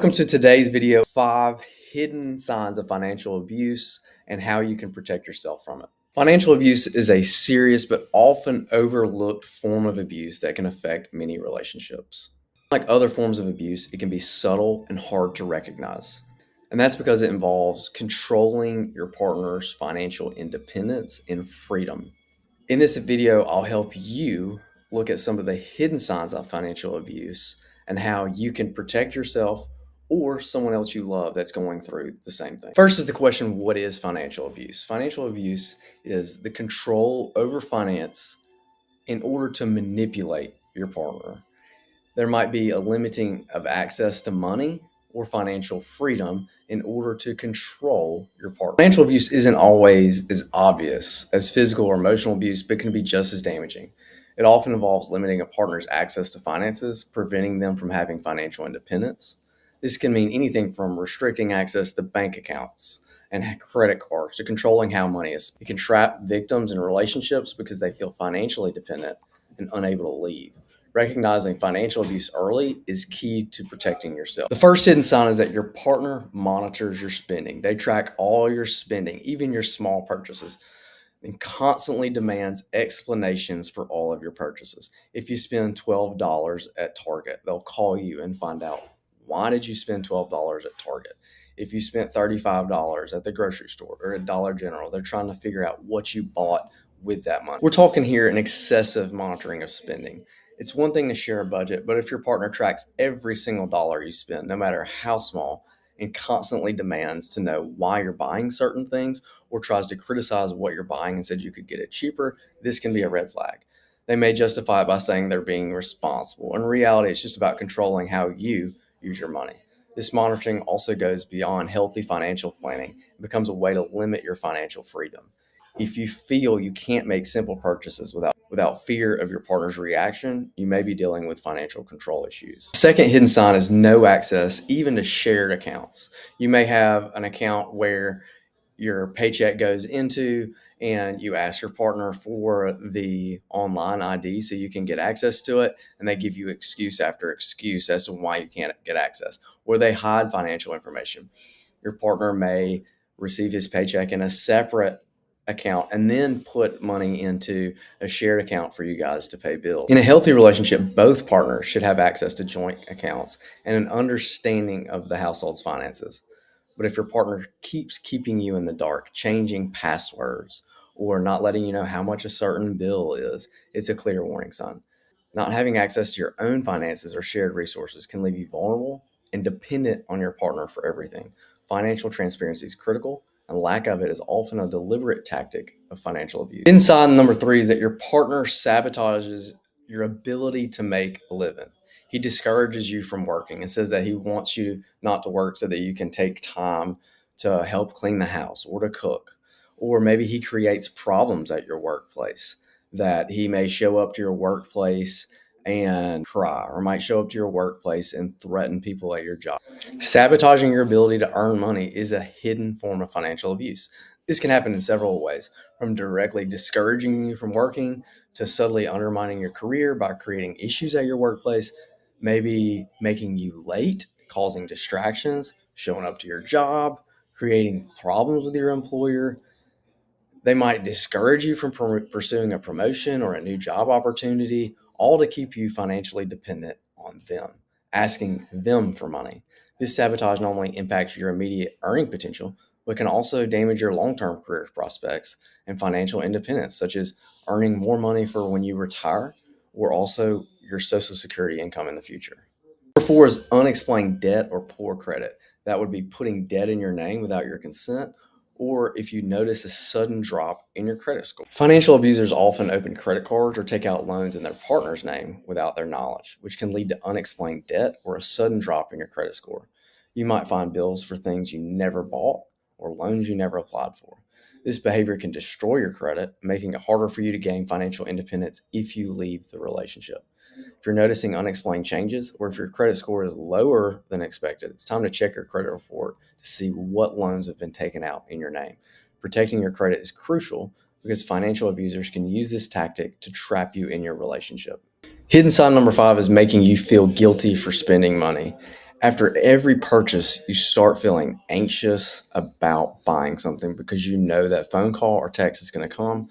Welcome to today's video, 5 hidden signs of financial abuse and how you can protect yourself from it. Financial abuse is a serious but often overlooked form of abuse that can affect many relationships. Like other forms of abuse, it can be subtle and hard to recognize. And that's because it involves controlling your partner's financial independence and freedom. In this video, I'll help you look at some of the hidden signs of financial abuse and how you can protect yourself or someone else you love that's going through the same thing. First is the question, what is financial abuse? Financial abuse is the control over finance in order to manipulate your partner. There might be a limiting of access to money or financial freedom in order to control your partner. Financial abuse isn't always as obvious as physical or emotional abuse, but can be just as damaging. It often involves limiting a partner's access to finances, preventing them from having financial independence. This can mean anything from restricting access to bank accounts and credit cards to controlling how money is spent. It can trap victims in relationships because they feel financially dependent and unable to leave. Recognizing financial abuse early is key to protecting yourself. The first hidden sign is that your partner monitors your spending. They track all your spending, even your small purchases, and constantly demands explanations for all of your purchases. If you spend $12 at Target, they'll call you and find out, why did you spend $12 at Target? If you spent $35 at the grocery store or at Dollar General, they're trying to figure out what you bought with that money. We're talking here an excessive monitoring of spending. It's one thing to share a budget, but if your partner tracks every single dollar you spend, no matter how small, and constantly demands to know why you're buying certain things or tries to criticize what you're buying and said you could get it cheaper, this can be a red flag. They may justify it by saying they're being responsible. In reality, it's just about controlling how you use your money. This monitoring also goes beyond healthy financial planning and becomes a way to limit your financial freedom. If you feel you can't make simple purchases without fear of your partner's reaction, you may be dealing with financial control issues. The second hidden sign is no access even to shared accounts. You may have an account where your paycheck goes into and you ask your partner for the online ID so you can get access to it, and they give you excuse after excuse as to why you can't get access, or they hide financial information. Your partner may receive his paycheck in a separate account and then put money into a shared account for you guys to pay bills. In a healthy relationship, both partners should have access to joint accounts and an understanding of the household's finances. But if your partner keeps keeping you in the dark, changing passwords, or not letting you know how much a certain bill is, it's a clear warning sign. Not having access to your own finances or shared resources can leave you vulnerable and dependent on your partner for everything. Financial transparency is critical, and lack of it is often a deliberate tactic of financial abuse. Inside number 3 is that your partner sabotages your ability to make a living. He discourages you from working and says that he wants you not to work so that you can take time to help clean the house or to cook. Or maybe he creates problems at your workplace, that he may show up to your workplace and cry, or might show up to your workplace and threaten people at your job. Sabotaging your ability to earn money is a hidden form of financial abuse. This can happen in several ways, from directly discouraging you from working to subtly undermining your career by creating issues at your workplace, maybe making you late, causing distractions, showing up to your job, creating problems with your employer. They might discourage you from pursuing a promotion or a new job opportunity, all to keep you financially dependent on them, asking them for money. This sabotage not only impacts your immediate earning potential, but can also damage your long-term career prospects and financial independence, such as earning more money for when you retire, or also your Social Security income in the future. Number 4 is unexplained debt or poor credit. That would be putting debt in your name without your consent, or if you notice a sudden drop in your credit score. Financial abusers often open credit cards or take out loans in their partner's name without their knowledge, which can lead to unexplained debt or a sudden drop in your credit score. You might find bills for things you never bought or loans you never applied for. This behavior can destroy your credit, making it harder for you to gain financial independence if you leave the relationship. If you're noticing unexplained changes, or if your credit score is lower than expected, it's time to check your credit report to see what loans have been taken out in your name. Protecting your credit is crucial because financial abusers can use this tactic to trap you in your relationship. Hidden sign number 5 is making you feel guilty for spending money. After every purchase, you start feeling anxious about buying something because you know that phone call or text is going to come.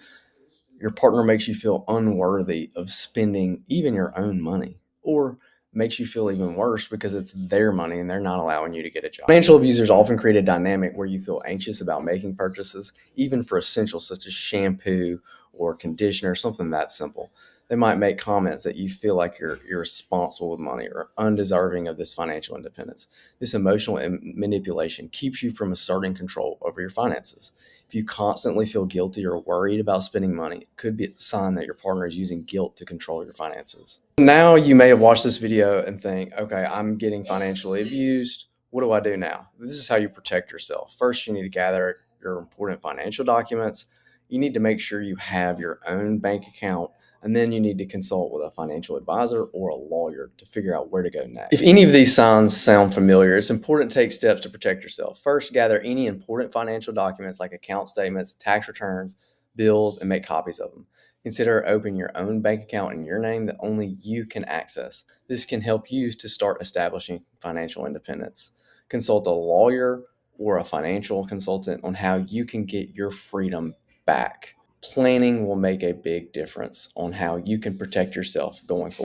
Your partner makes you feel unworthy of spending even your own money, or makes you feel even worse because it's their money and they're not allowing you to get a job. Financial abusers often create a dynamic where you feel anxious about making purchases, even for essentials such as shampoo or conditioner, something that simple. They might make comments that you feel like you're irresponsible with money or undeserving of this financial independence. This emotional manipulation keeps you from asserting control over your finances. If you constantly feel guilty or worried about spending money, it could be a sign that your partner is using guilt to control your finances. Now you may have watched this video and think, okay, I'm getting financially abused. What do I do now? This is how you protect yourself. First, you need to gather your important financial documents. You need to make sure you have your own bank account, and then you need to consult with a financial advisor or a lawyer to figure out where to go next. If any of these signs sound familiar, it's important to take steps to protect yourself. First, gather any important financial documents like account statements, tax returns, bills, and make copies of them. Consider opening your own bank account in your name that only you can access. This can help you to start establishing financial independence. Consult a lawyer or a financial consultant on how you can get your freedom back. Planning will make a big difference on how you can protect yourself going forward.